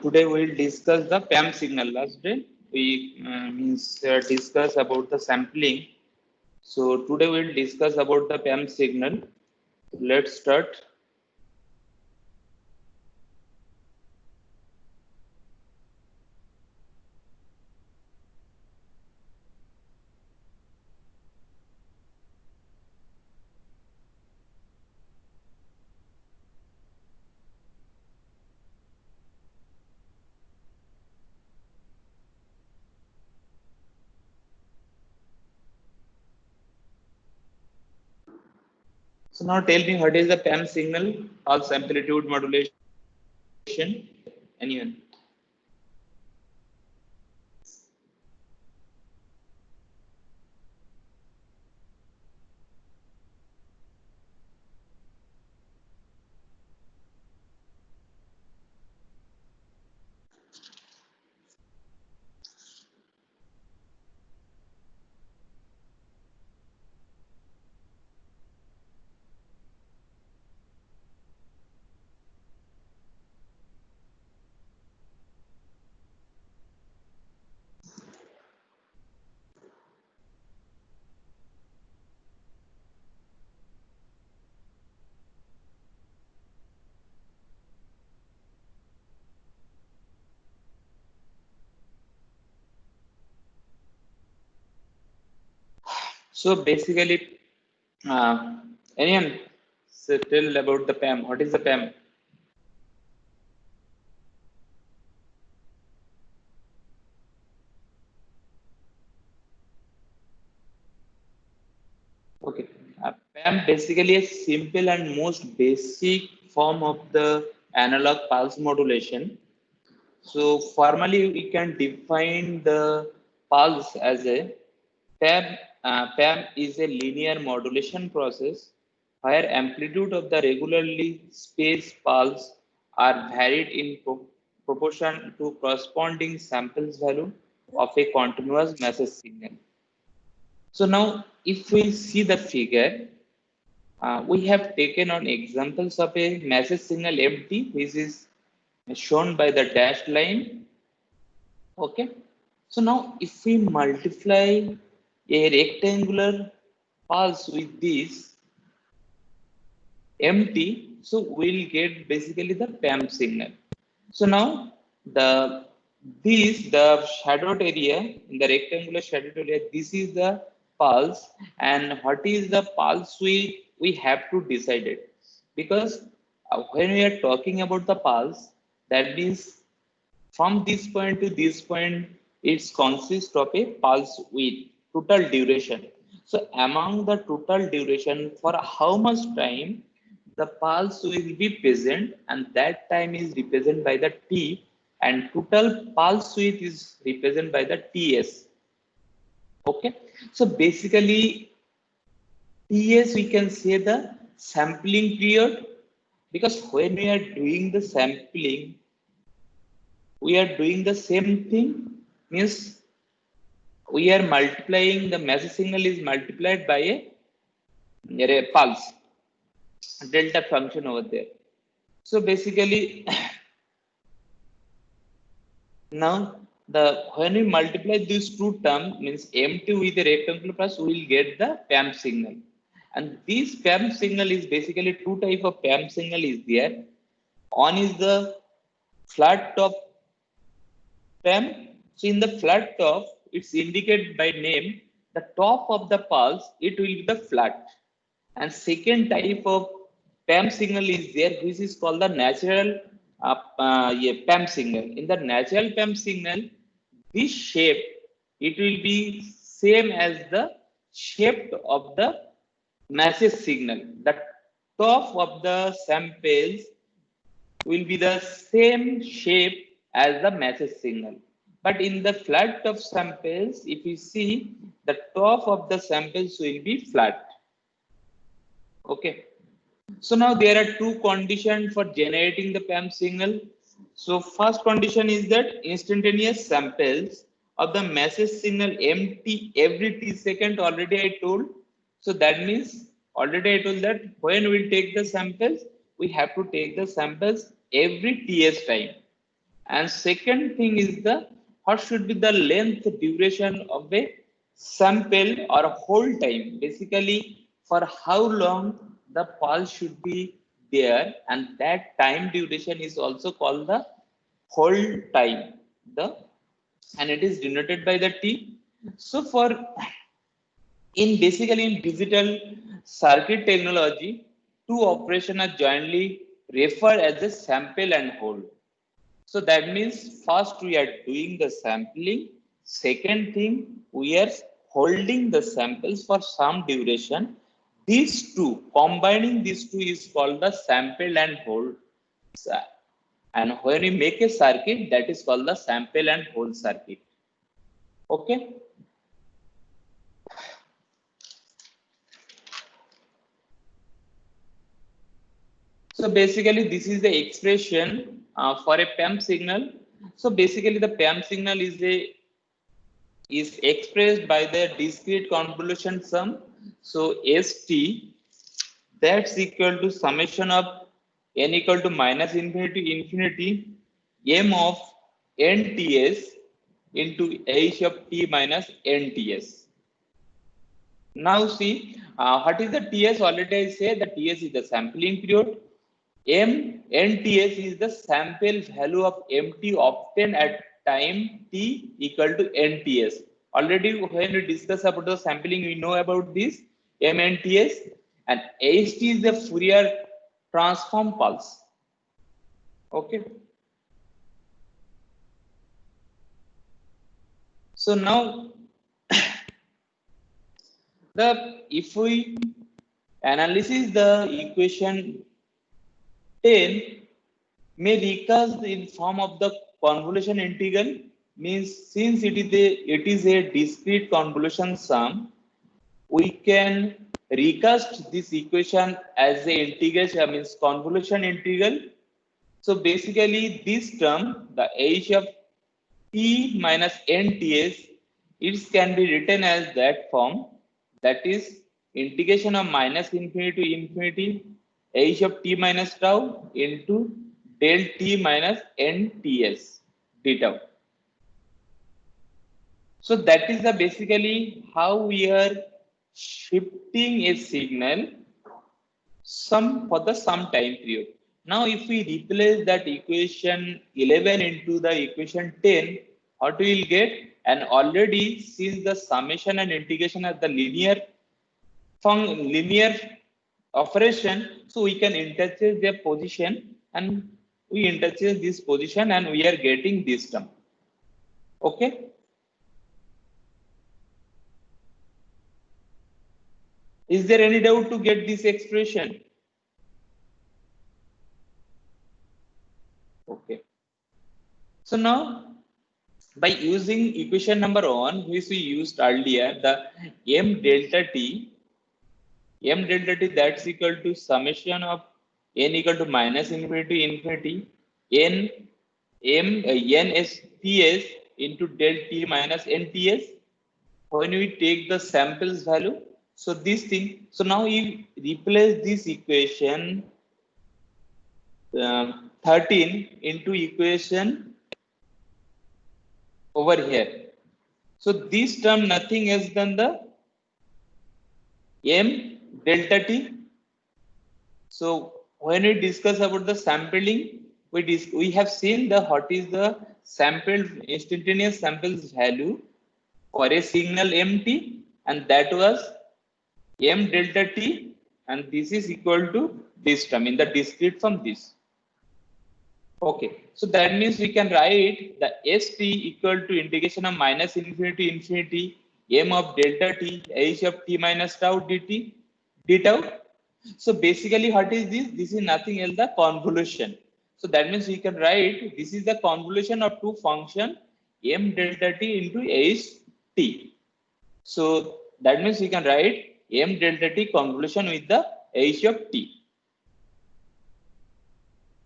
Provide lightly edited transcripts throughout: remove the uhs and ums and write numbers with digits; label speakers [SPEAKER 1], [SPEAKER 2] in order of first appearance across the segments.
[SPEAKER 1] Today we'll discuss the PAM signal. Last day we discuss about the sampling. So today we'll discuss about the PAM signal. Let's start. So now tell me what is the PAM signal? Pulse amplitude modulation. Anyone? So basically, uh, anyone tell about the PAM? What is the PAM? Okay. PAM basically a simple and most basic form of the analog pulse modulation. So formally, we can define the pulse as a PAM. PAM is a linear modulation process where amplitude of the regularly spaced pulse are varied in proportion to corresponding samples value of a continuous message signal. So now, if we see the figure, we have taken on examples of a message signal MT, which is shown by the dashed line. Okay. So now if we multiply a rectangular pulse with this MT, so we'll get basically the PAM signal. So now the the shadowed area in the rectangular shadowed area, this is the pulse, and what is the pulse we have to decide it, because when we are talking about the pulse, that means from this point to this point, it consists of a pulse width, total duration. So among the total duration, for how much time the pulse will be present, and that time is represented by the T, and total pulse width is represented by the TS. Okay. So basically, TS we can say the sampling period, because when we are doing the sampling, we are doing the same thing, means we are multiplying the message signal is multiplied by a pulse delta function over there. So basically, now the when we multiply these two terms, means MT with the rectangular plus, we will get the PAM signal. And this PAM signal is basically two type of PAM signal is there. One is the flat top PAM. So in the flat top, it's indicated by name, the top of the pulse, it will be the flat. And second type of PAM signal is there, which is called the natural PAM signal. In the natural PAM signal, this shape, it will be same as the shape of the message signal. The top of the samples will be the same shape as the message signal. But in the flat top samples, if you see, the top of the samples will be flat. Okay. So now there are two conditions for generating the PAM signal. So first condition is that instantaneous samples of the message signal MT every T second, already I told. So that means already I told that when we take the samples, we have to take the samples every TS time. And second thing is the what should be the length duration of a sample or whole time. Basically, for how long the pulse should be there, and that time duration is also called the whole time. The and it is denoted by the T. So for in digital circuit technology, two operations are jointly referred as the sample and hold. So that means first we are doing the sampling. Second thing, we are holding the samples for some duration. These two, combining these two is called the sample and hold. And when we make a circuit, that is called the sample and hold circuit. Okay. So basically, this is the expression for a PAM signal. So basically, the PAM signal is expressed by the discrete convolution sum. So ST, that's equal to summation of n equal to minus infinity to infinity m of nts into h of t minus nts. Now see, what is the ts? Already I say the ts is the sampling period. nts is the sample value of mt obtained at time t equal to nts. Already when we discuss about the sampling, we know about this mnts, and ht is the Fourier transform pulse. Okay. So now if we analysis the equation 10 may recast in form of the convolution integral, means since it is a discrete convolution sum, we can recast this equation as the integration, means convolution integral. So basically this term, the h of t minus nts, it can be written as that form, that is integration of minus infinity to infinity h of t minus tau into del t minus nts d tau. So that is the basically how we are shifting a signal some for the some time period. Now if we replace that equation 11 into the equation 10, what we will get? And already since the summation and integration are the linear operation, so we can interchange their position, and we interchange this position and we are getting this term. Okay. Is there any doubt to get this expression? Okay. So now by using equation number 1, which we used earlier, the m delta t that's equal to summation of n equal to minus infinity to infinity n nsts into del t minus nts when we take the samples value. So this thing, so now we replace this equation 13 into equation over here. So this term nothing else than the m delta t. So when we discuss about the sampling, we have seen the what is the sampled instantaneous samples value for a signal mt, and that was m delta t, and this is equal to this term in the discrete from this. Okay, so that means we can write the st equal to integration of minus infinity to infinity m of delta t h of t minus tau dt d tau. So basically what is this? This is nothing else the convolution. So that means we can write this is the convolution of two function m delta t into h t. So that means we can write m delta t convolution with the h of t.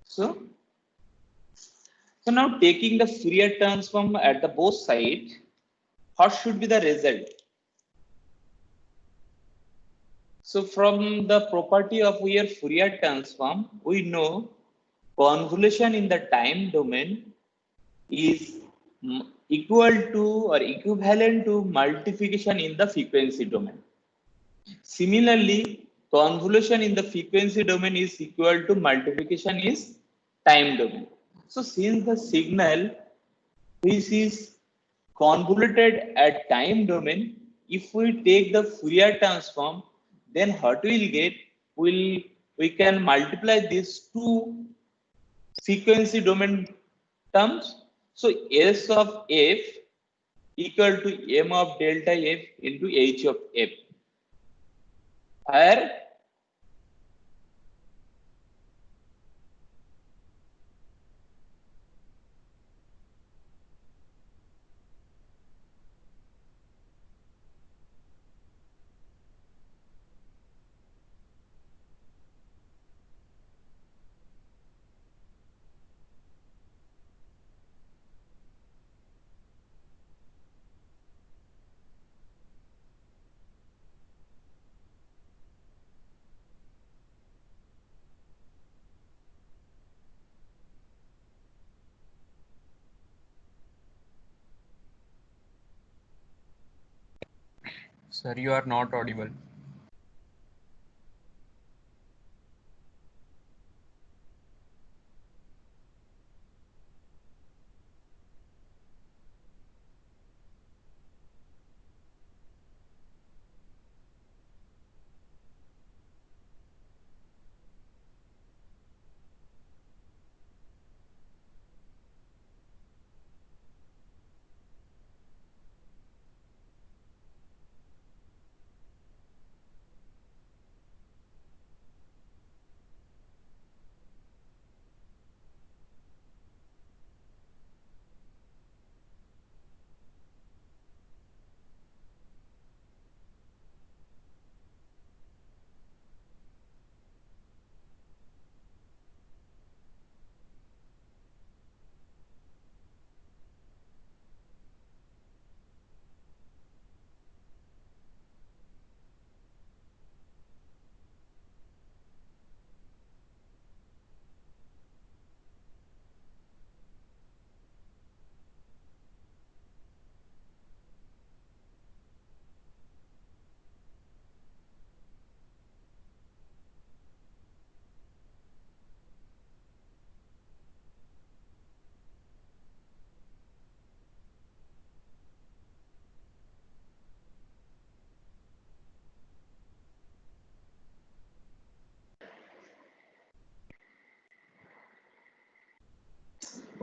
[SPEAKER 1] So now taking the Fourier transform at the both sides, what should be the result? So from the property of your Fourier transform, we know convolution in the time domain is equal to or equivalent to multiplication in the frequency domain. Similarly, convolution in the frequency domain is equal to multiplication is time domain. So since the signal which is convoluted at time domain, if we take the Fourier transform, then what we'll get, we can multiply these two frequency domain terms. So S of f equal to m of delta f into h of f, where
[SPEAKER 2] Sir, you are not audible.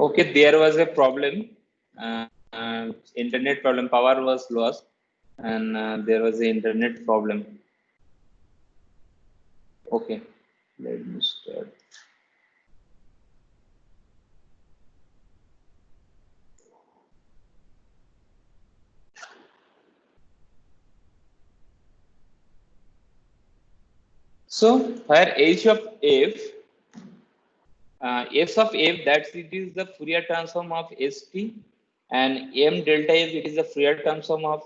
[SPEAKER 1] okay, there was a problem, internet problem, power was lost, and there was an internet problem. Okay, let me start. So where h of f, f of f, that's it is the Fourier transform of st, and m delta f, it is the Fourier transform of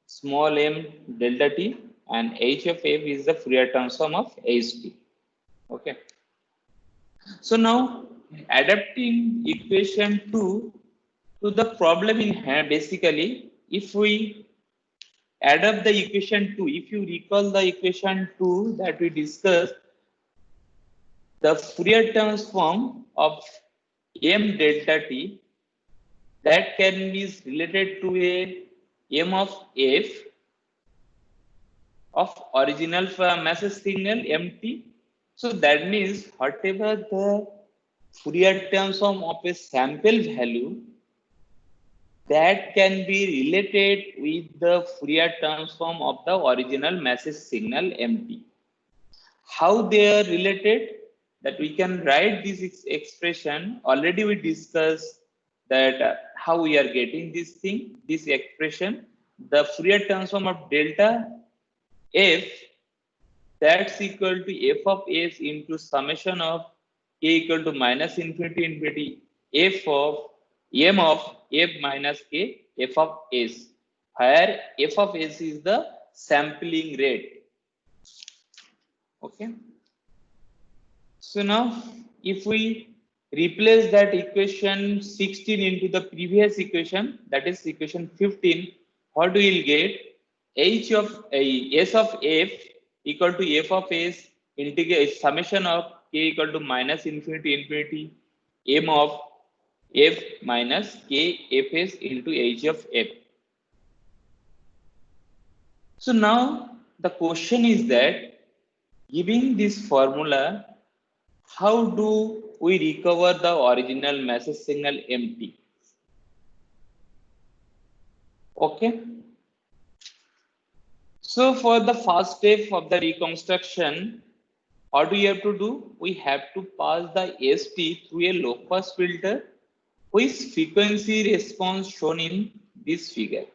[SPEAKER 1] small m delta t, and h of f is the Fourier transform of st. Okay. So now adapting equation 2 to the problem in hand, basically, if we add up the equation 2, if you recall the equation 2 that we discussed, the Fourier transform of m delta t, that can be related to a m of f of original message signal mt. So that means whatever the Fourier transform of a sample value, that can be related with the Fourier transform of the original message signal mt. How they are related, that we can write this expression. Already we discussed that how we are getting this thing, this expression, the Fourier transform of delta f, that's equal to f of s into summation of k equal to minus infinity infinity f of m of f minus k f of s, where f of s is the sampling rate. Okay. So now if we replace that equation 16 into the previous equation, that is equation 15, what we will get? H of S of f equal to f of s integrate summation of k equal to minus infinity infinity m of f minus k fs into h of f. So now the question is that giving this formula, how do we recover the original message signal empty? Okay. So for the first step of the reconstruction, what do we have to do? We have to pass the ST through a low pass filter with frequency response shown in this figure.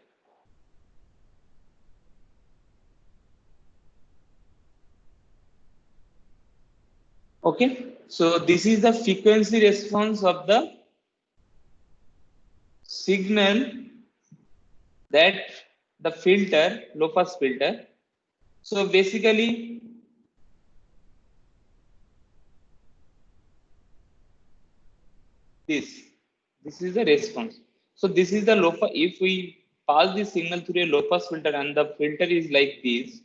[SPEAKER 1] Okay, so this is the frequency response of the signal that the filter, low pass filter. So basically, this is the response. So this is the low pass. If we pass the signal through a low pass filter and the filter is like this,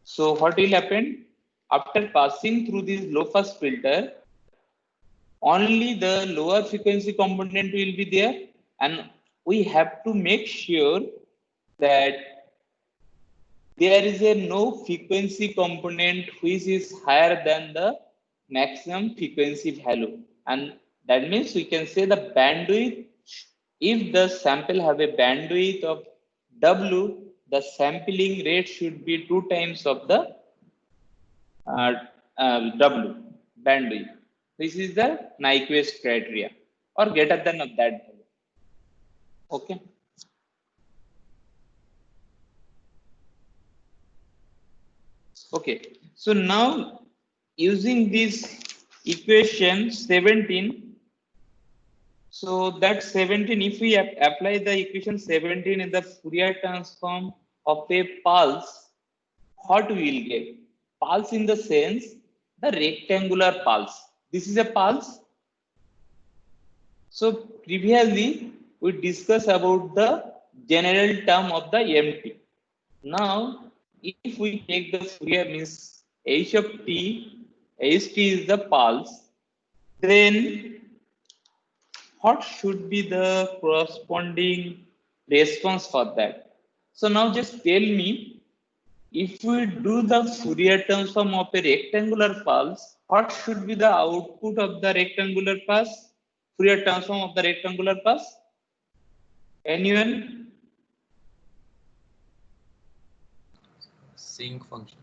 [SPEAKER 1] so what will happen? After passing through this low pass filter, only the lower frequency component will be there, and we have to make sure that there is a no frequency component which is higher than the maximum frequency value, and that means we can say the bandwidth, if the sample have a bandwidth of w, the sampling rate should be 2 times of the uh, w bandwidth. This is the Nyquist criteria, or greater than of that value. Okay. Okay, so now using this equation 17, so that 17, if we apply the equation 17 in the Fourier transform of a pulse, what we will get? Pulse in the sense the rectangular pulse. This is a pulse. So previously we discussed about the general term of the MT. Now if we take the Fourier means h of t, ht is the pulse, then what should be the corresponding response for that? So now just tell me, if we do the Fourier transform of a rectangular pulse, what should be the output of the rectangular pulse? Fourier transform of the rectangular pulse? Anyone?
[SPEAKER 2] Sinc function.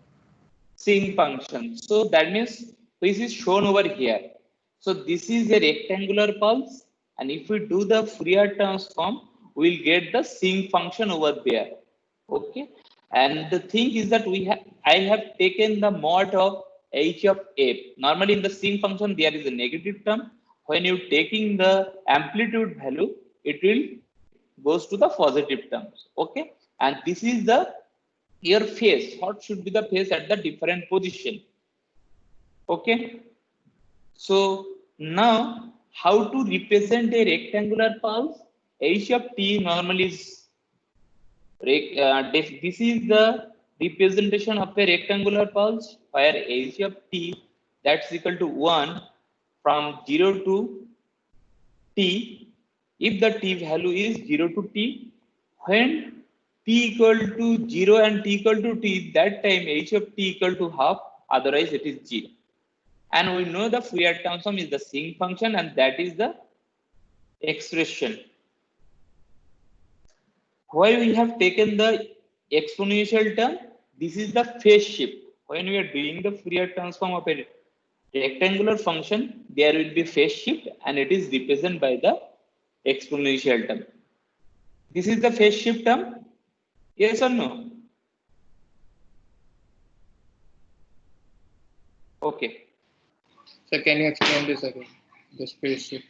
[SPEAKER 1] Sinc function. So that means this is shown over here. So this is a rectangular pulse, and if we do the Fourier transform, we'll get the sinc function over there. Okay, and the thing is that I have taken the mod of h of f. Normally in the sinc function there is a negative term. When you taking the amplitude value, it will goes to the positive terms. Okay, and this is the your phase. What should be the phase at the different position? Okay, so now how to represent a rectangular pulse? H of t normally is this is the representation of a rectangular pulse, where h of t that's equal to 1 from 0 to t. If the t value is 0 to t, when t equal to 0 and t equal to t, that time h of t equal to half, otherwise it is 0. And we know the Fourier transform is the sinc function, and that is the expression. Why we have taken the exponential term? This is the phase shift. When we are doing the Fourier transform of a rectangular function, there will be phase shift, and it is represented by the exponential term. This is the phase shift term. Yes or no? Okay.
[SPEAKER 3] So can you explain this again? This phase shift.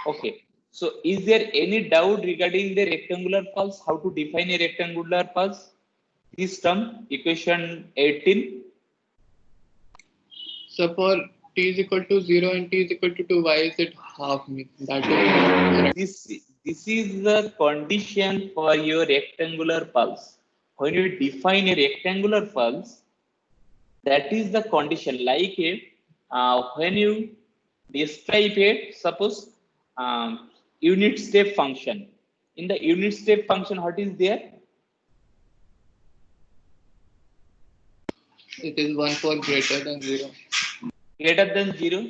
[SPEAKER 1] Okay. So is there any doubt regarding the rectangular pulse? How to define a rectangular pulse? This term, equation 18.
[SPEAKER 3] So for t is equal to 0 and t is equal to 2, why is it half means that is
[SPEAKER 1] This is the condition for your rectangular pulse. When you define a rectangular pulse, that is the condition. Like when you describe it, suppose unit step function. In the unit step function, what is there?
[SPEAKER 3] it is 1 for greater than 0.
[SPEAKER 1] Greater than 0.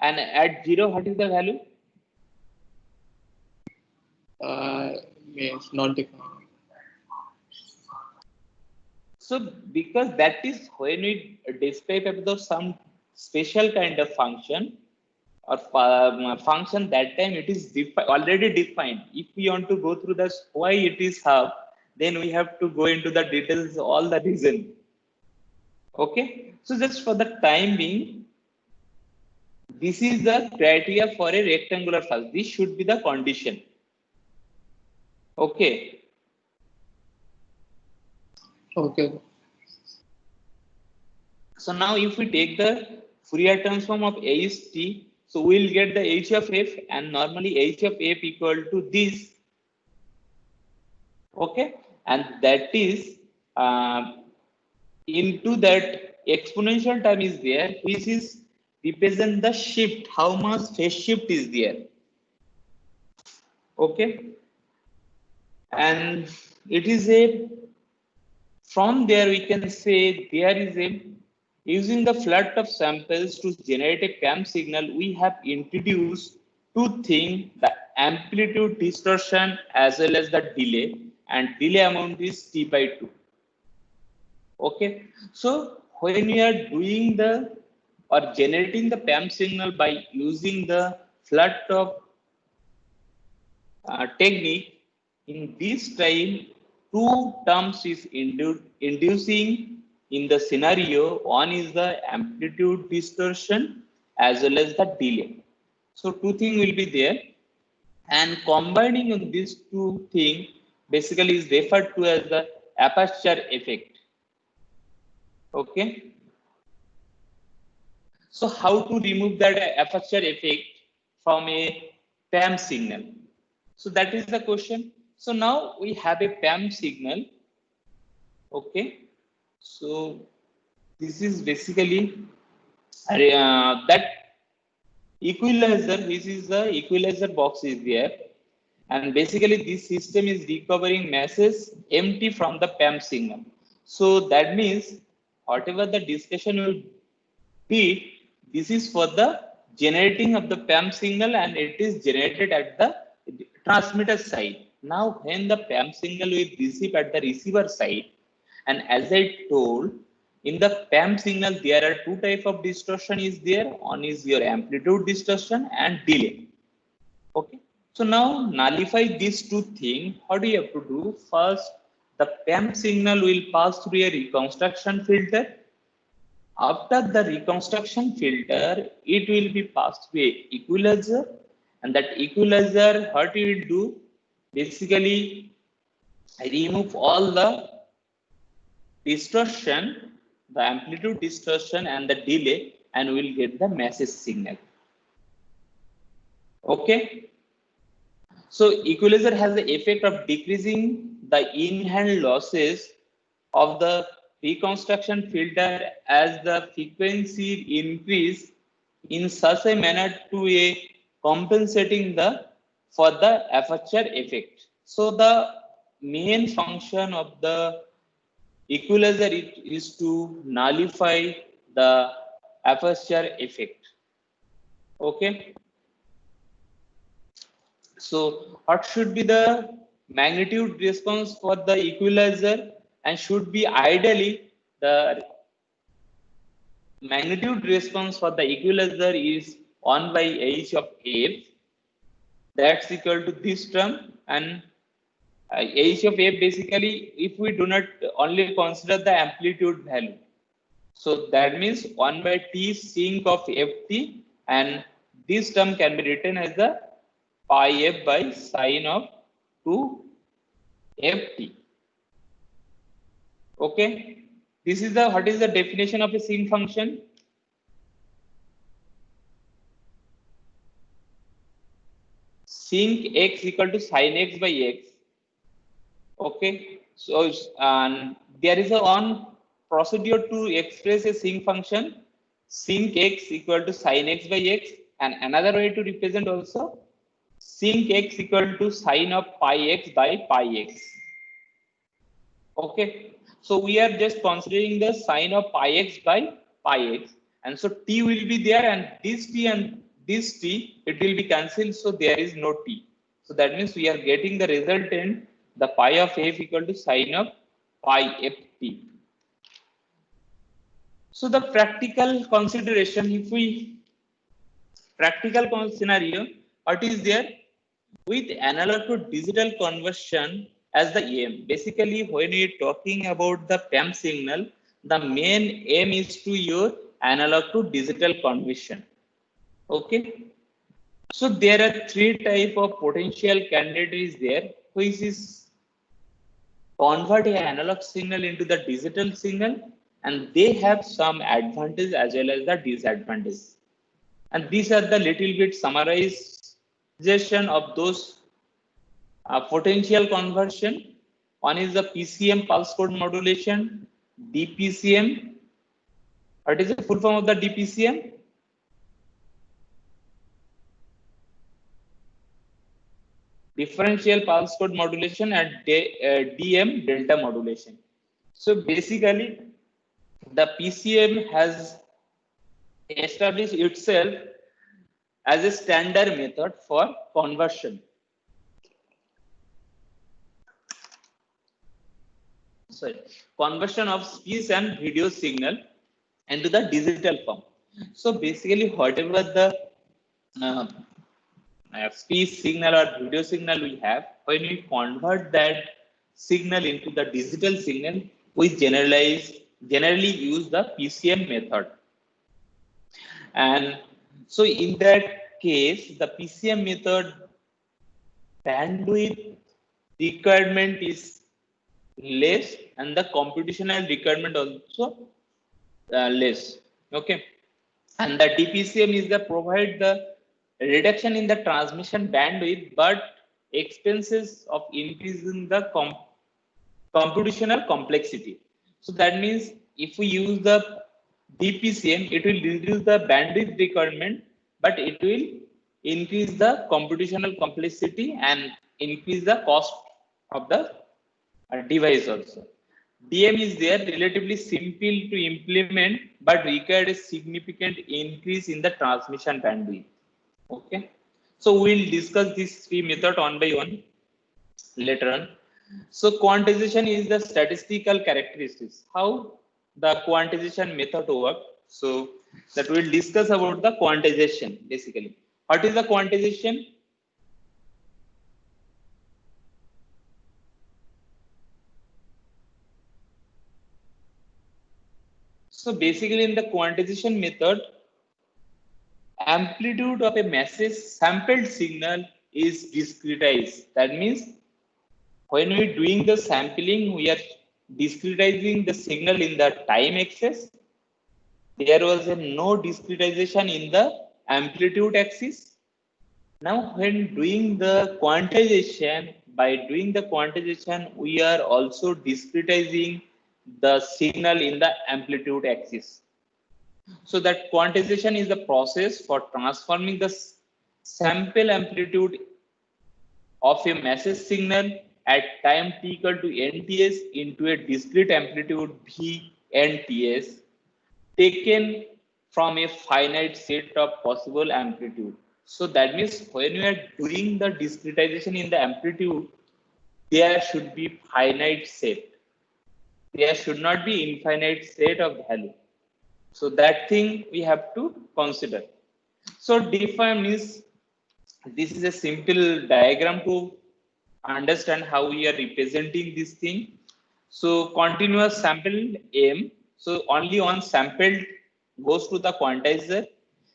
[SPEAKER 1] And at 0, what is the value?
[SPEAKER 3] Means not defined.
[SPEAKER 1] So because that is when we describe about some special kind of function or function, that time it is already defined. If we want to go through this why it is half, then we have to go into the details, all the reason. Okay, so just for the time being, this is the criteria for a rectangular pulse. This should be the condition. Okay.
[SPEAKER 3] Okay.
[SPEAKER 1] So now if we take the Fourier transform of AST, so we'll get the H of F, and normally H of F equal to this. Okay, and that is into that exponential term is there, which is represent the shift, how much phase shift is there. Okay, and it is a, from there we can say there is a, using the flood of samples to generate a PAM signal, we have introduced two things, the amplitude distortion as well as the delay, and delay amount is T by 2. Okay, so when we are doing the or generating the PAM signal by using the flood of technique, in this time, two terms is inducing in the scenario. One is the amplitude distortion as well as the delay. So two things will be there, and combining of these two things basically is referred to as the aperture effect. Okay. So how to remove that aperture effect from a PAM signal? So that is the question. So now we have a PAM signal. Okay. So this is basically that equalizer, which is the equalizer box is there. And basically this system is recovering messages empty from the PAM signal. So that means whatever the discussion will be, this is for the generating of the PAM signal, and it is generated at the transmitter side. Now when the PAM signal will receive at the receiver side, and as I told, in the PAM signal there are two type of distortion is there. One is your amplitude distortion and delay. Okay, so now nullify these two things. How do you have to do? First, the PAM signal will pass through a reconstruction filter. After the reconstruction filter, it will be passed through a equalizer, and that equalizer, what it will do? Basically, remove all the distortion, the amplitude distortion and the delay, and we'll get the message signal. Okay. So equalizer has the effect of decreasing the in-hand losses of the reconstruction filter as the frequency increase in such a manner to a compensating the for the aperture effect. So the main function of the equalizer is to nullify the aperture effect. Okay. So what should be the magnitude response for the equalizer, and should be ideally the magnitude response for the equalizer is 1 by h of f, that's equal to this term, and h of f basically if we do not only consider the amplitude value, so that means 1 by t sinc of ft, and this term can be written as the pi f by sine of 2 ft. Okay, this is the, what is the definition of a sinc function? sinc x equal to sin x by x. Okay, so there is a one procedure to express a sinc function, sinc x equal to sin x by x, and another way to represent also sinc x equal to sin of pi x by pi x. Okay, so we are just considering the sin of pi x by pi x, and so t will be there, and this t and this t, it will be cancelled, so there is no t. So that means we are getting the resultant, the pi of f equal to sin of pi ft. So the practical consideration, if we practical scenario, what is there? With analog to digital conversion as the aim. Basically, when we are talking about the PAM signal, the main aim is to your analog to digital conversion. Okay. So there are three type of potential candidates there, which is convert an analog signal into the digital signal, and they have some advantage as well as the disadvantage. And these are the little bit summarization of those potential conversion. One is the PCM, pulse code modulation, DPCM. What is the full form of the DPCM? Differential pulse code modulation, and DM, delta modulation. So basically, the PCM has established itself as a standard method for conversion. Sorry, conversion of speech and video signal into the digital form. So basically, whatever the speech signal or video signal we have, when we convert that signal into the digital signal, we generally use the PCM method. And so in that case, the PCM method bandwidth requirement is less, and the computational requirement also less. Okay, and the DPCM is the provide the reduction in the transmission bandwidth, but expenses of increasing the computational complexity. So that means if we use the DPCM, it will reduce the bandwidth requirement, but it will increase the computational complexity and increase the cost of the device also. DM is there, relatively simple to implement, but required a significant increase in the transmission bandwidth. Okay, so we'll discuss these three methods one by one later on. So quantization is the statistical characteristics, how the quantization method works. So that we'll discuss about the quantization. Basically, what is the quantization? So basically, in the quantization method, amplitude of a message sampled signal is discretized. That means when we're doing the sampling, we are discretizing the signal in the time axis. There was no discretization in the amplitude axis. Now, when doing the quantization, by doing the quantization, we are also discretizing the signal in the amplitude axis. So that quantization is the process for transforming the sample amplitude of a message signal at time t equal to nts into a discrete amplitude v nts taken from a finite set of possible amplitude. So that means when you are doing the discretization in the amplitude, there should be finite set. There should not be infinite set of value. So that thing we have to consider. So define means this is a simple diagram to understand how we are representing this thing. So continuous sample aim. So only one sample goes to the quantizer,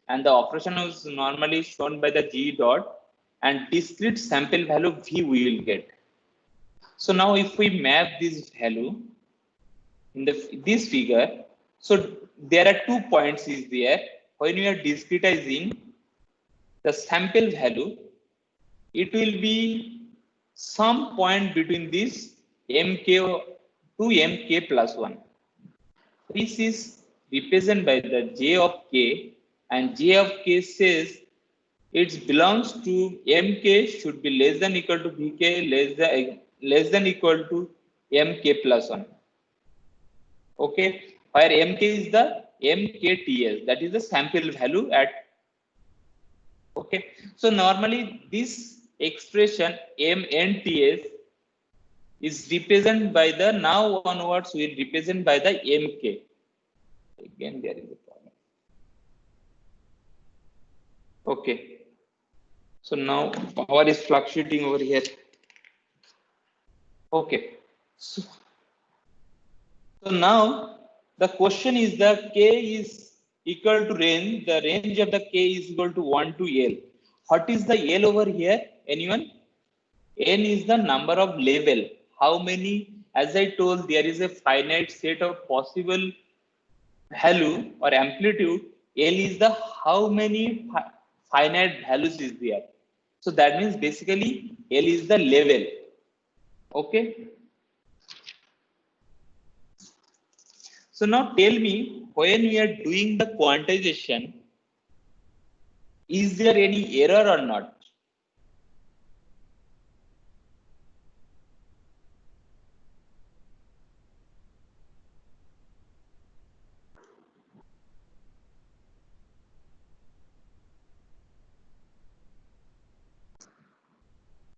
[SPEAKER 1] and the operation is normally shown by the G dot, and discrete sample value V we will get. So now if we map this value in this figure, so there are 2 points is there. When we are discretizing the sample value, it will be some point between this mk to mk plus 1. This is represented by the j of k, and j of k says it belongs to mk should be less than equal to vk less than equal to mk plus 1. Okay, where mk is the mkts, that is the sample value at. Okay, so normally this expression mnts is represented by the, now onwards we represent by the mk. Again there is a problem. Okay, so now power is fluctuating over here. Okay, so now the question is the k is equal to range, the range of the k is equal to 1 to l. What is the l over here? Anyone? N is the number of level. How many? As I told, there is a finite set of possible value or amplitude. L is the how many finite values is there. So that means basically L is the level. Okay. So now tell me, when we are doing the quantization, is there any error or not?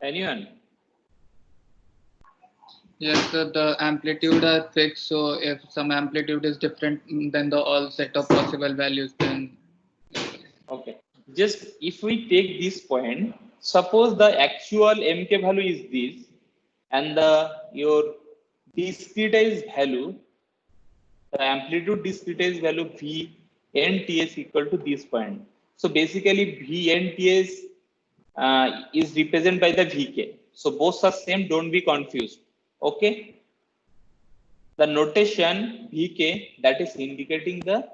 [SPEAKER 1] Anyone?
[SPEAKER 3] Yes, sir, the amplitude are fixed. So if some amplitude is different than the all set of possible values, then
[SPEAKER 1] okay. Just if we take this point, suppose the actual mk value is this, and the your discretized value, the amplitude discretized value v nts equal to this point. So basically v nts is represented by the vk. So both are same, don't be confused. Okay, the notation vk, that is indicating the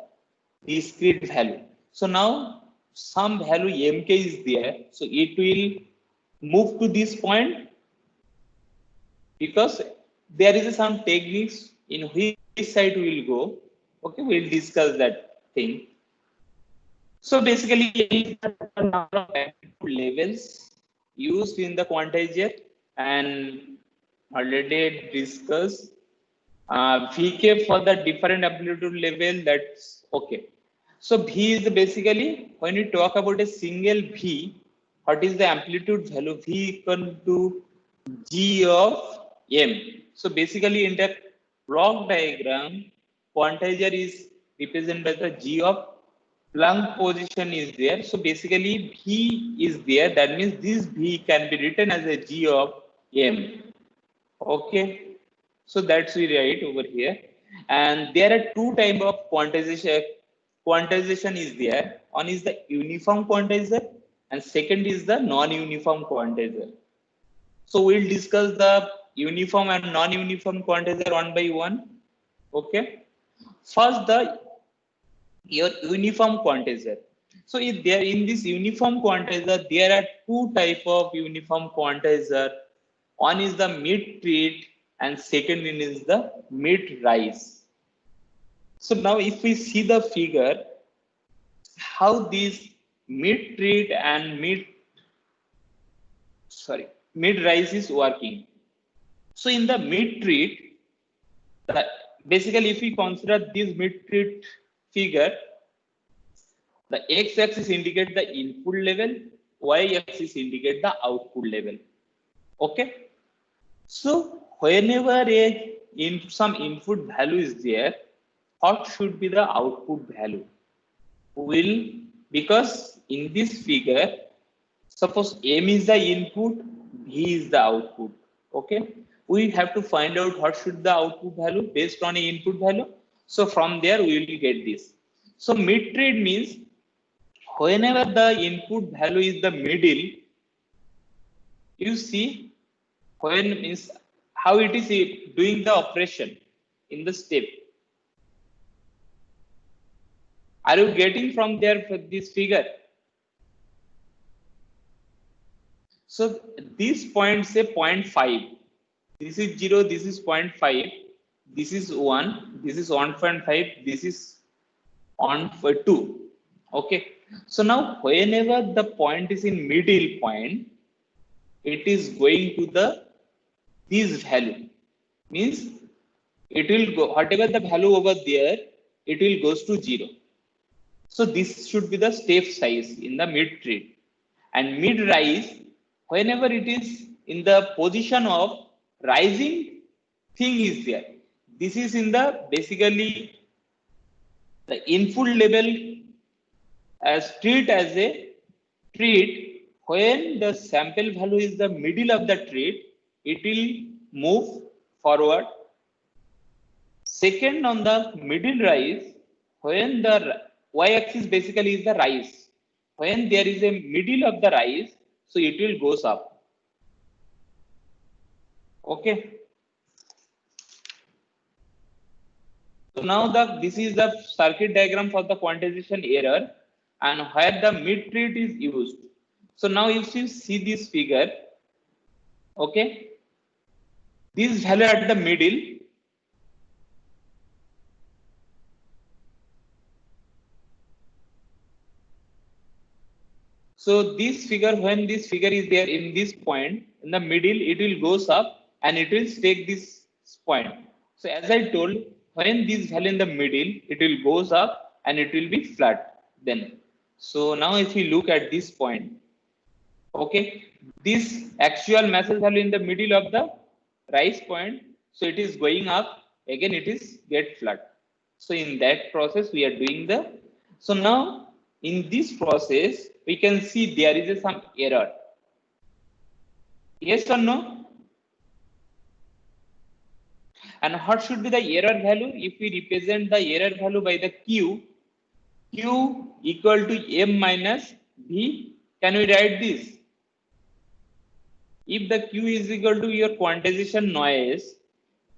[SPEAKER 1] discrete value. So now some value mk is there, so it will move to this point, because there is some techniques in which side we will go. Okay, we'll discuss that thing. So basically the number of amplitude levels used in the quantizer, and already discussed vk for the different amplitude level, that's okay. So v is basically, when we talk about a single v, what is the amplitude value? V equal to g of m. So basically in the block diagram, quantizer is represented by the g of Planck position is there. So basically v is there, that means this v can be written as a g of m. Okay, so that's we write over here. And there are two type of quantization. Quantization is there. One is the uniform quantizer, and second is the non-uniform quantizer. So we'll discuss the uniform and non-uniform quantizer one by one. Okay, first the your uniform quantizer. So if there in this uniform quantizer, there are two type of uniform quantizer. One is the mid treat, and second one is the mid rise. So now if we see the figure, how these mid treat and mid rise is working. So in the mid treat, basically if we consider this mid treat figure, the x-axis indicate the input level, y-axis indicate the output level. Okay, so whenever some input value is there, what should be the output value? Will, because in this figure, suppose m is the input, v is the output. Okay, we have to find out what should the output value based on a input value. So from there we will get this. So mid trade means whenever the input value is the middle, you see when means how it is doing the operation in the step. Are you getting from there for this figure? So this point say 0.5, this is 0, this is 0.5, this is 1, this is 1.5, this is on for 2. Okay, so now whenever the point is in middle point, it is going to the this value, means it will go whatever the value over there, it will goes to 0. So this should be the step size in the mid tree. And mid rise, whenever it is in the position of rising thing is there, this is in the basically the input level as treat as a treat. When the sample value is the middle of the treat, it will move forward. Second, on the middle rise, when the y-axis basically is the rise, when there is a middle of the rise, so it will goes up. Okay, so now this is the circuit diagram for the quantization error and where the mid treat is used. So now if you see this figure, okay, this value at the middle, so this figure, when this figure is there in this point in the middle, it will goes up and it will take this point. So as I told, when this value in the middle, it will goes up and it will be flat then. So now if we look at this point, okay, this actual message value in the middle of the rise point, so it is going up, again it is get flat. So in that process we are doing the, so now in this process we can see there is some error. Yes or no? And what should be the error value? If we represent the error value by the q equal to m minus v, can we write this? If the q is equal to your quantization noise,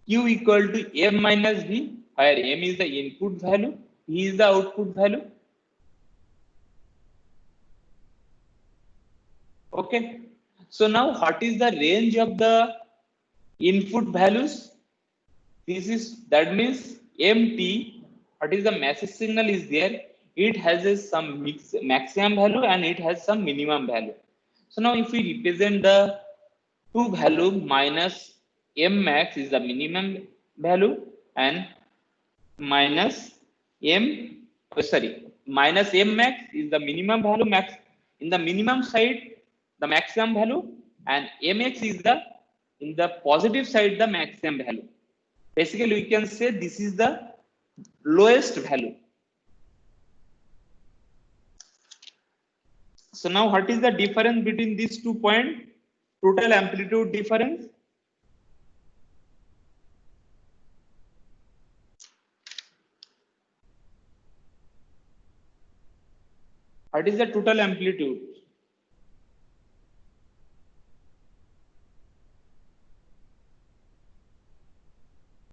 [SPEAKER 1] q equal to m minus v, where m is the input value, v is the output value. Okay, so now what is the range of the input values? This is, that means mt, what is the message signal is there, it has some maximum value and it has some minimum value. So now if we represent the two value, minus m max is the minimum value and minus minus m max is the minimum value, max in the minimum side the maximum value, and mx is the in the positive side the maximum value. Basically we can say this is the lowest value. So now what is the difference between these 2 points? Total amplitude difference. What is the total amplitude?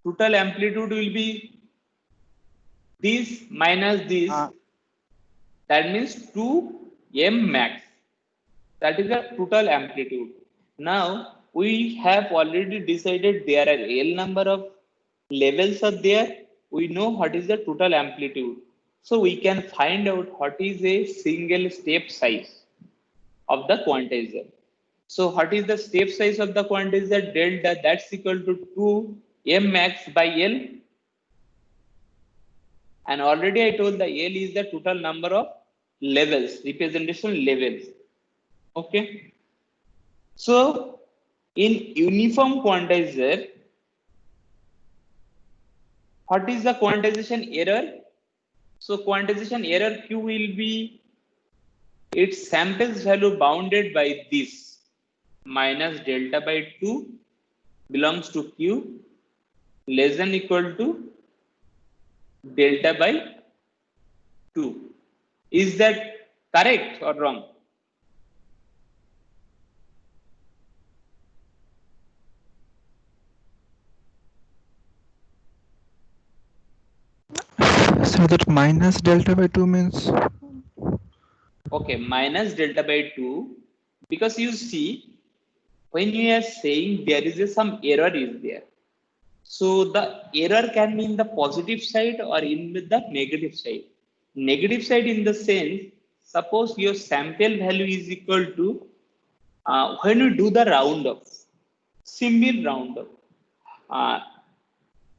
[SPEAKER 1] Total amplitude will be this minus this. That means 2m max. That is the total amplitude. Now we have already decided there are L number of levels are there. We know what is the total amplitude. So we can find out what is a single step size of the quantizer. So what is the step size of the quantizer? Delta, that's equal to 2m max by L. And already I told the L is the total number of levels, representation levels. Okay. So in uniform quantizer, what is the quantization error? So quantization error Q will be its samples value bounded by this minus delta by 2 belongs to Q less than equal to delta by 2. Is that correct or wrong?
[SPEAKER 2] So that minus delta by 2 means?
[SPEAKER 1] Okay, minus delta by 2, because you see when you are saying there is some error is there, so the error can be in the positive side or in the negative side. Negative side in the sense, suppose your sample value is equal to when you do the roundup, simple roundup. Uh,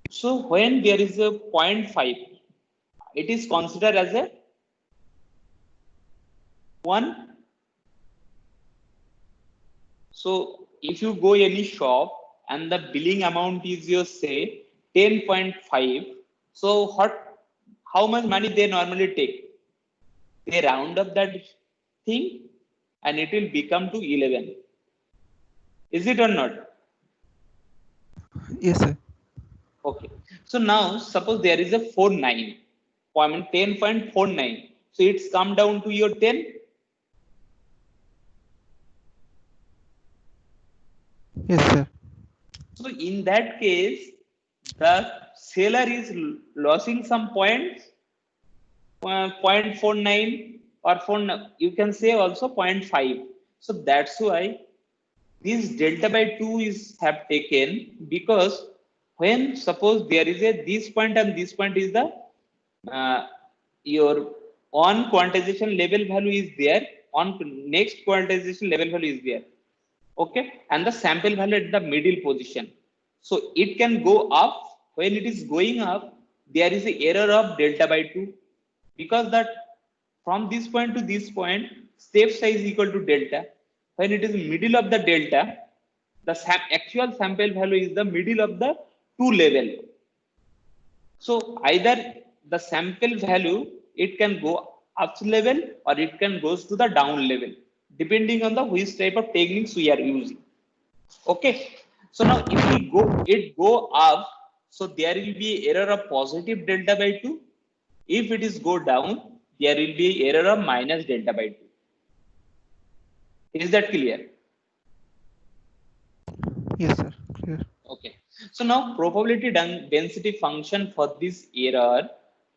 [SPEAKER 1] so when there is a 0.5, it is considered as a 1. So if you go any shop and the billing amount is your say 10.5, so how much money they normally take? They round up that thing and it will become to 11. Is it or not?
[SPEAKER 2] Yes, sir.
[SPEAKER 1] Okay. So now suppose there is a 49, I mean 10.49. So it's come down to your 10.
[SPEAKER 2] Yes, sir.
[SPEAKER 1] So in that case, the seller is losing some points, 0.49 or 4, you can say also 0.5. So that's why this delta by 2 is have taken, because when suppose there is a this point and this point is the your on quantization level value is there, on next quantization level value is there, okay, and the sample value at the middle position, so it can go up. When it is going up, there is a error of delta by 2, because that from this point to this point step size equal to delta. When it is middle of the delta, the actual sample value is the middle of the two level. So either the sample value, it can go up level or it can goes to the down level, depending on the which type of techniques we are using. Okay. So now if we go up, so there will be error of positive delta by 2. If it is go down, there will be error of minus delta by 2. Is that clear?
[SPEAKER 2] Yes, sir. Clear.
[SPEAKER 1] Okay. So now probability density function for this error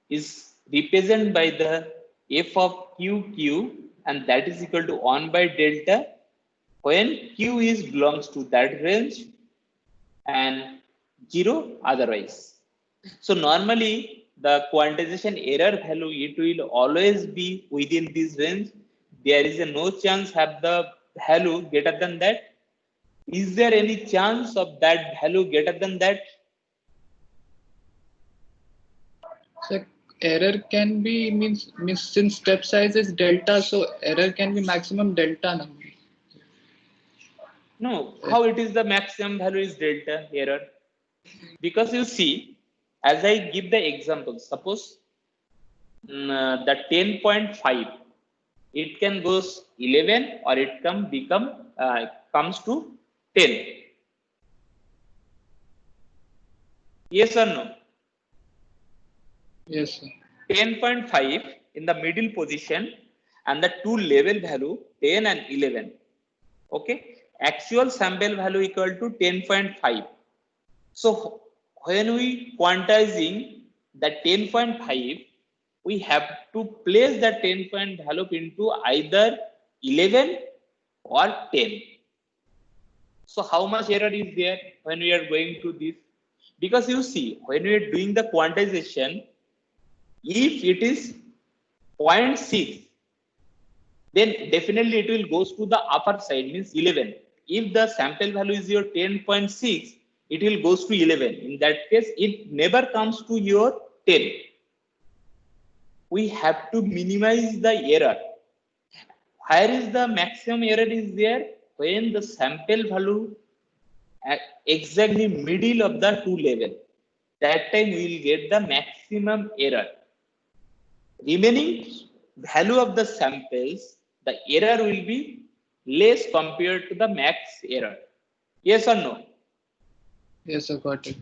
[SPEAKER 1] is represented by the f of QQ, and that is equal to 1 by delta when Q is belongs to that range and 0 otherwise. So normally the quantization error value, it will always be within this range. There is a no chance have the value greater than that. Is there any chance of that value greater than that?
[SPEAKER 3] So error can be means since step size is delta, so error can be maximum delta number.
[SPEAKER 1] No, how it is the maximum value is delta error? Because you see, as I give the example, suppose the 10.5, it can goes 11 or it can become comes to 10. Yes or no?
[SPEAKER 3] Yes, sir.
[SPEAKER 1] 10.5 in the middle position and the two level value 10 and 11. Okay, actual sample value equal to 10.5. So when we quantizing the 10.5, we have to place the 10 point value into either 11 or 10. So how much error is there when we are going to this? Because you see, when we are doing the quantization, if it is 0.6, then definitely it will goes to the upper side, means 11. If the sample value is your 10.6, it will goes to 11. In that case, it never comes to your 10. We have to minimize the error. Where is the maximum error is there? When the sample value at exactly middle of the two level. That time we will get the maximum error. Remaining value of the samples, the error will be less compared to the max error. Yes or no?
[SPEAKER 3] Yes, sir. Got it.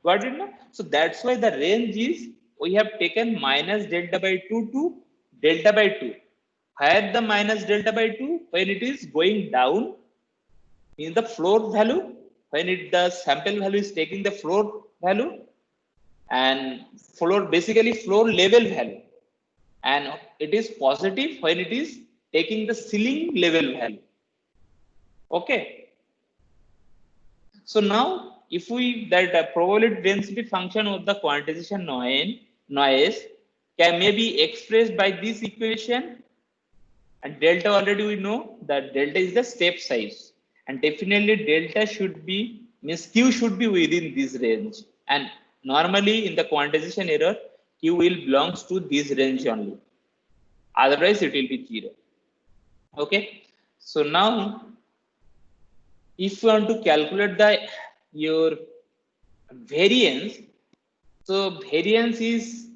[SPEAKER 1] Got it now? So that's why the range is, we have taken minus delta by 2 to delta by 2. Where the minus delta by 2? When it is going down in the floor value, when it the sample value is taking the floor value, and floor basically floor level value, and it is positive when it is taking the ceiling level value. Okay. So now if we that probability density function of the quantization noise can maybe expressed by this equation, and delta already we know that delta is the step size, and definitely delta should be means q should be within this range, and normally in the quantization error q will belongs to this range only, otherwise it will be 0. Okay, so now if you want to calculate the your variance, so variance is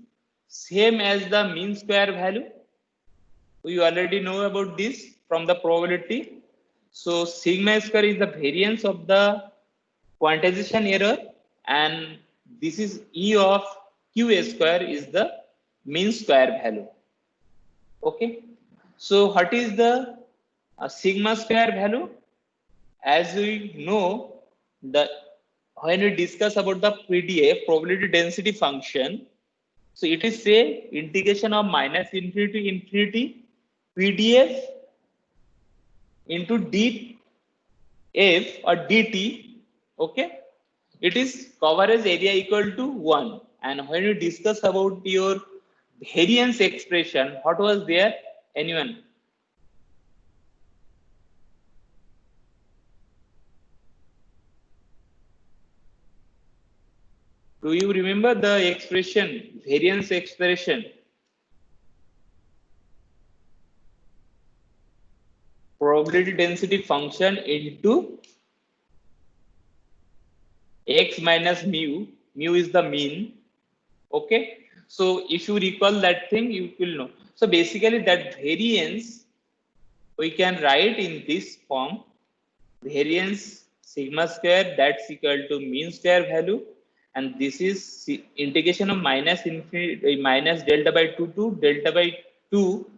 [SPEAKER 1] same as the mean square value. We already know about this from the probability. So sigma square is the variance of the quantization error, and this is E of Q square is the mean square value. Okay, so what is the sigma square value? As we know, the when we discuss about the PDF probability density function, so it is say integration of minus infinity to infinity PDF into df or dt. Okay, it is coverage area equal to 1, and when you discuss about your variance expression, what was there? Anyone? Do you remember the expression, variance expression? Probability density function into x minus mu. Mu is the mean. Okay, so if you recall that thing, you will know. So basically that variance we can write in this form: variance sigma square, that's equal to mean square value, and this is integration of minus infinity minus delta by 2 to delta by 2.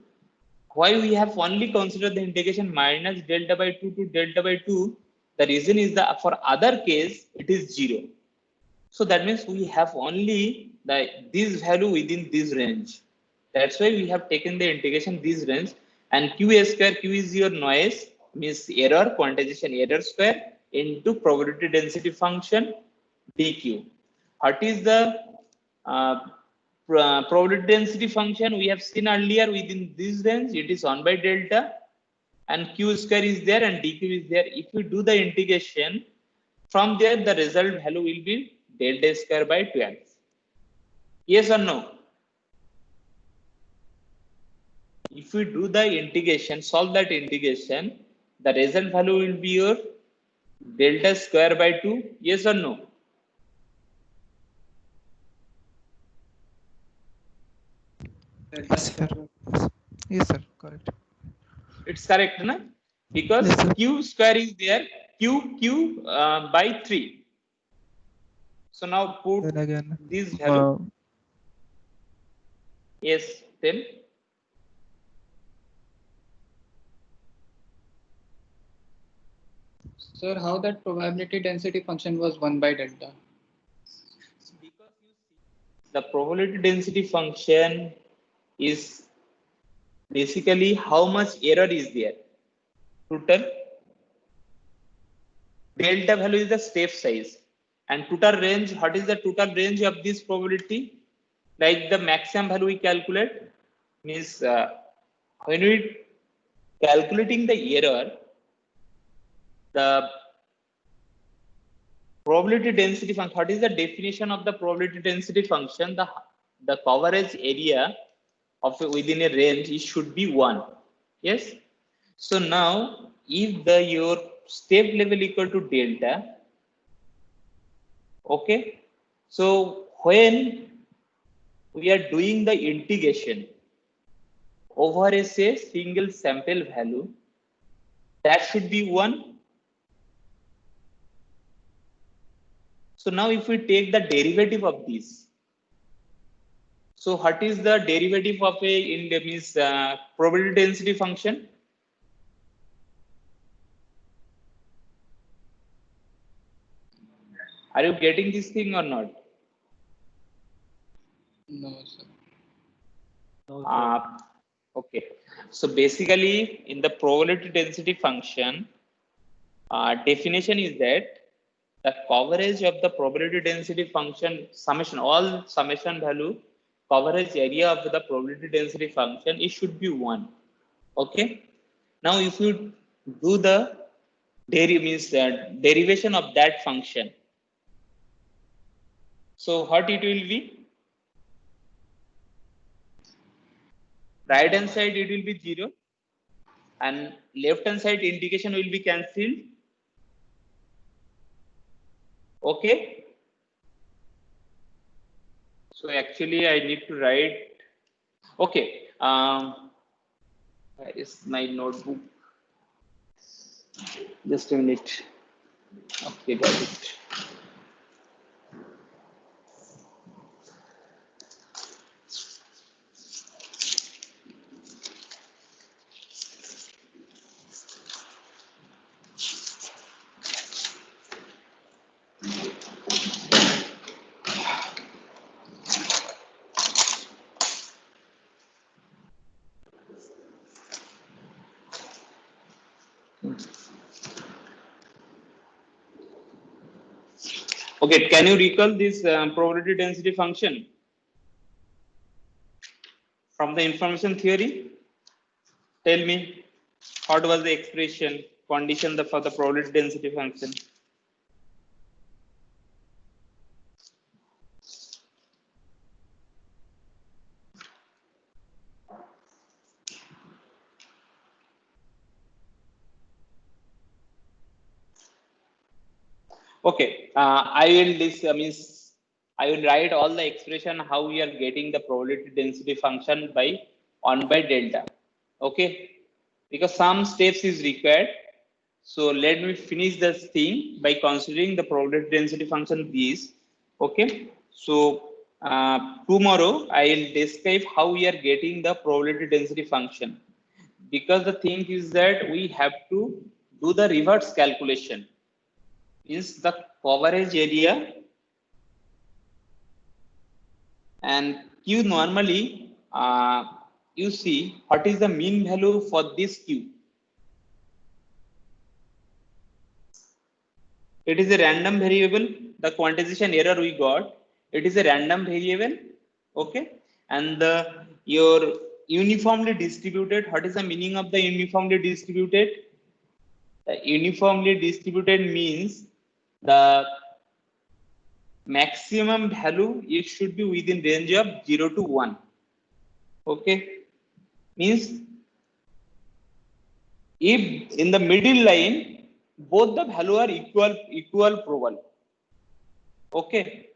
[SPEAKER 1] Why we have only considered the integration minus delta by 2 to delta by 2? The reason is that for other case it is 0. So that means we have only this value within this range. That's why we have taken the integration this range, and q square, q is your noise, means error, quantization error square into probability density function dq. What is the uh, probability density function? We have seen earlier within this range, it is 1 by delta, and q square is there and dq is there. If you do the integration from there, the result value will be delta square by 12. Yes or no? If we do the integration, solve that integration, the result value will be your delta square by 2. Yes or no?
[SPEAKER 2] Yes, sir. Yes. Yes, sir. Correct.
[SPEAKER 1] It's correct, na? Because
[SPEAKER 2] Yes, sir.
[SPEAKER 1] q square is there, q by 3. So now put
[SPEAKER 2] Then again,
[SPEAKER 1] this value.
[SPEAKER 2] uh,
[SPEAKER 1] Yes, then
[SPEAKER 3] Sir, how that probability density function was 1 by delta?
[SPEAKER 1] because you see the probability density function is basically how much error is there. Total delta value is the step size, and total range, what is the total range of this probability? Like the maximum value we calculate means when we calculating the error, the probability density function, what is the definition of the probability density function? The coverage area of within a range, it should be 1. Yes, so now if the your step level equal to delta, okay, so when we are doing the integration over a say single sample value, that should be 1. So now if we take the derivative of this, so what is the derivative of a in the means probability density function? Are you getting this thing or not?
[SPEAKER 3] No, sir.
[SPEAKER 1] Okay, so basically in the probability density function, definition is that the coverage of the probability density function summation, all summation value coverage area of the probability density function, it should be 1. Okay, now if you do the derivation of that function, so what it will be, right hand side it will be 0 and left hand side indication will be cancelled. Okay, so actually I need to write. Okay, where is my notebook? Just a minute. Okay, got it. Okay, can you recall this probability density function from the information theory? Tell me, what was the expression condition for the probability density function? Okay, I will write all the expression how we are getting the probability density function by 1 by delta. Okay, because some steps is required. So let me finish this thing by considering the probability density function these. Okay, so tomorrow I will describe how we are getting the probability density function, because the thing is that we have to do the reverse calculation. Is the coverage area and Q normally you see what is the mean value for this Q. It is a random variable. The quantization error we got, it is a random variable. Okay, and your uniformly distributed. What is the meaning of the uniformly distributed? The uniformly distributed means the maximum value, it should be within range of 0 to 1. Okay, means if in the middle line both the value are equal probable. Okay,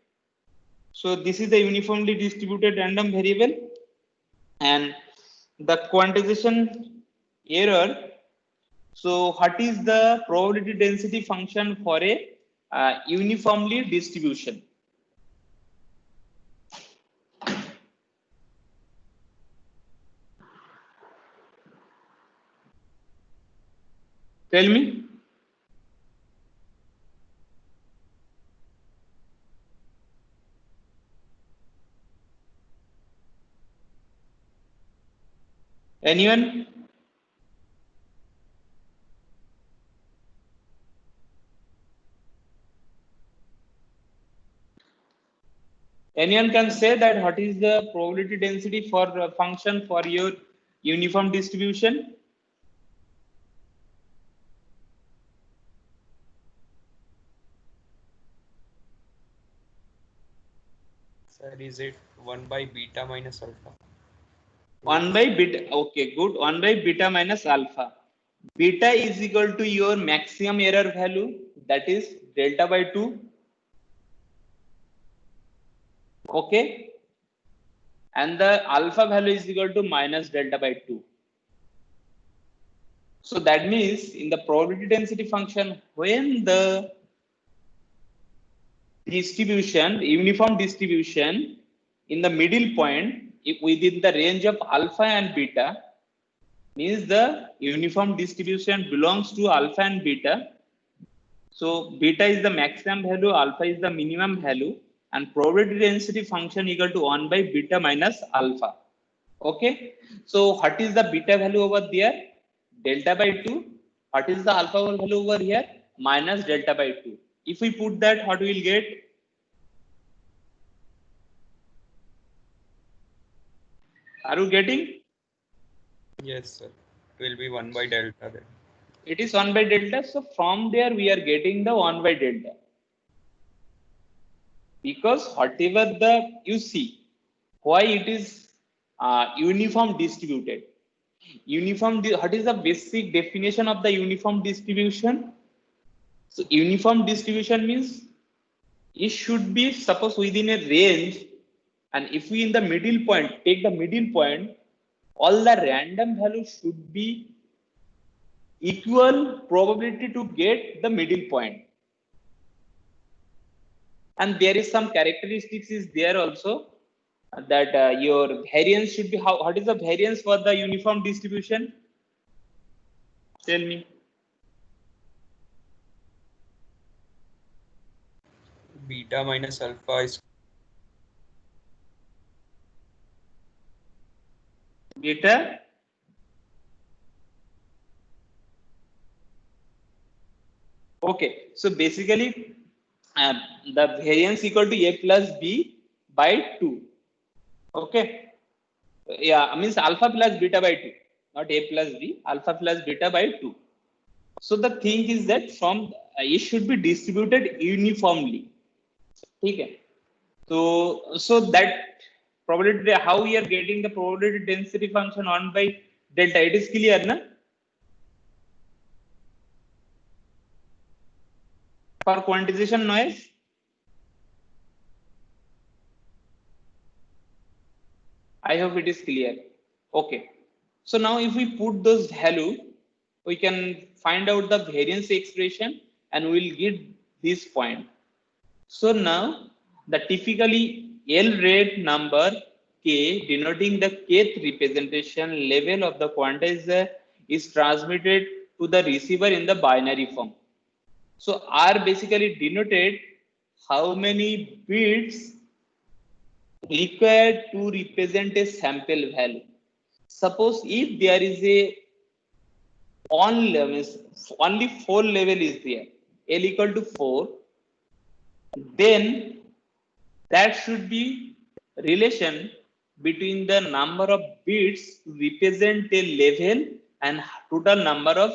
[SPEAKER 1] so this is the uniformly distributed random variable, and the quantization error. So what is the probability density function for a uniformly distribution? Tell me. Anyone? Anyone can say that what is the probability density for a function for your uniform distribution?
[SPEAKER 4] Sir, is it 1 by beta minus alpha?
[SPEAKER 1] 1 by beta. Okay, good. 1 by beta minus alpha. Beta is equal to your maximum error value, that is delta by 2. Okay, and the alpha value is equal to minus delta by 2. So that means in the probability density function, when the distribution, uniform distribution in the middle point, if within the range of alpha and beta, means the uniform distribution belongs to alpha and beta. So beta is the maximum value, alpha is the minimum value, and probability density function equal to 1 by beta minus alpha. Okay, so what is the beta value over there? Delta by 2. What is the alpha value over here? Minus delta by 2. If we put that, what we will get? Are you getting?
[SPEAKER 4] Yes, sir. It will be 1 by delta then.
[SPEAKER 1] It is 1 by delta. So from there we are getting the 1 by delta. Because whatever the, you see, why it is uniform distributed. What is the basic definition of the uniform distribution? So uniform distribution means it should be suppose within a range, and if we in the middle point take the middle point, all the random values should be equal probability to get the middle point. And there is some characteristics is there also, that your variance should be what is the variance for the uniform distribution? Tell me.
[SPEAKER 4] Beta minus alpha is
[SPEAKER 1] Beta okay, so basically the variance equal to a plus b by 2. Okay, yeah, means alpha plus beta by 2, not a plus b, alpha plus beta by 2. So the thing is that from it should be distributed uniformly. Okay, so that probability, how we are getting the probability density function 1 by delta, it is clear, na? For quantization noise, I hope it is clear. Okay, so now if we put those value, we can find out the variance expression and we will get this point. So now the typically L rate number k denoting the kth representation level of the quantizer is transmitted to the receiver in the binary form. So R basically denoted how many bits required to represent a sample value. Suppose if there is a only 4 level is there, L equal to 4, then that should be relation between the number of bits to represent a level and total number of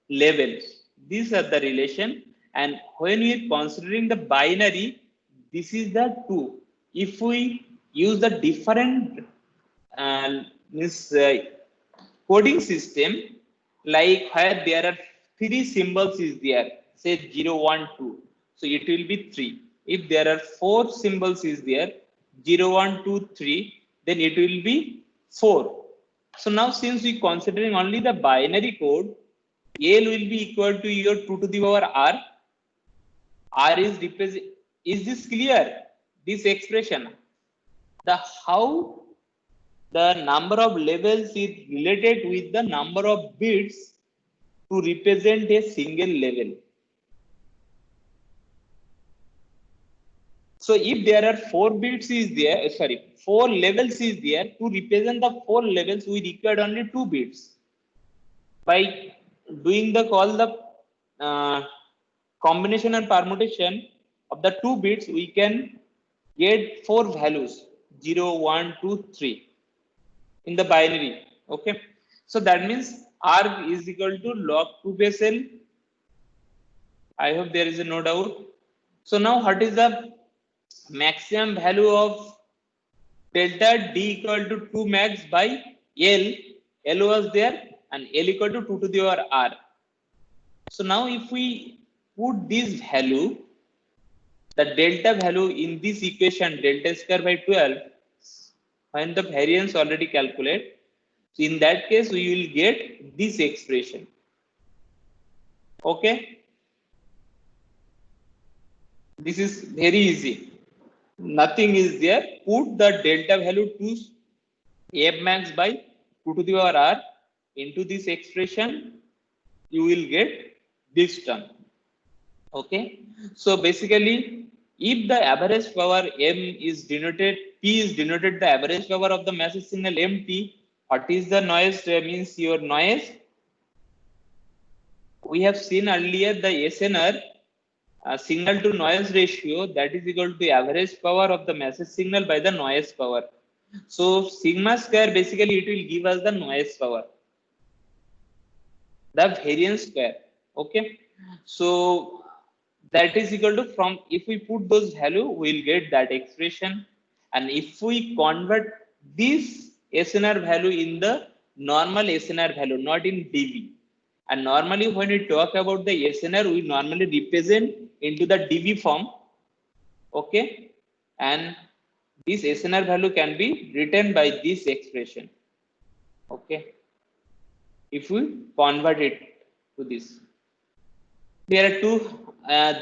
[SPEAKER 1] levels. These are the relation, and when we are considering the binary, this is the 2. If we use the different means coding system, like where there are 3 symbols is there, say 0 1 2, so it will be 3. If there are 4 symbols is there, 0 1 2 3, then it will be 4. So now since we considering only the binary code, L will be equal to your 2 to the power r. R is represent, is this clear, this expression? The how the number of levels is related with the number of bits to represent a single level. So if there are 4 bits is there, 4 levels is there, to represent the 4 levels we required only 2 bits. By doing the combination and permutation of the 2 bits, we can get 4 values, 0 1 2 3 in the binary. Okay, so that means R is equal to log 2 base L. I hope there is no doubt. So now what is the maximum value of delta D equal to 2 max by L? L was there and L equal to 2 to the power R. So now if we put this value, the delta value in this equation, delta square by 12, when the variance already calculate, so in that case we will get this expression. Okay, this is very easy, nothing is there. Put the delta value to f max by 2 to the power r into this expression, you will get this term. Okay, so basically if the average power m is denoted, p is denoted the average power of the message signal mt, what is the noise means your noise? We have seen earlier the SNR signal to noise ratio, that is equal to average power of the message signal by the noise power. So sigma square, basically it will give us the noise power, the variance square. Okay, so that is equal to, from if we put those value, we'll get that expression. And if we convert this SNR value in the normal SNR value, not in dB, and normally when we talk about the SNR, we normally represent into the dB form. Okay, and this SNR value can be written by this expression. Okay, if we convert it to this, there are two.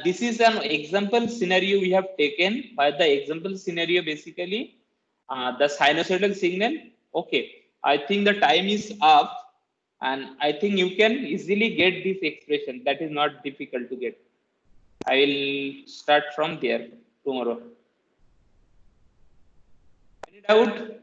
[SPEAKER 1] This is an example scenario we have taken. By the example scenario, basically the sinusoidal signal. Okay, I think the time is up, and I think you can easily get this expression. That is not difficult to get. I will start from there tomorrow. Any doubt?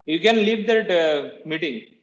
[SPEAKER 1] You can leave that meeting.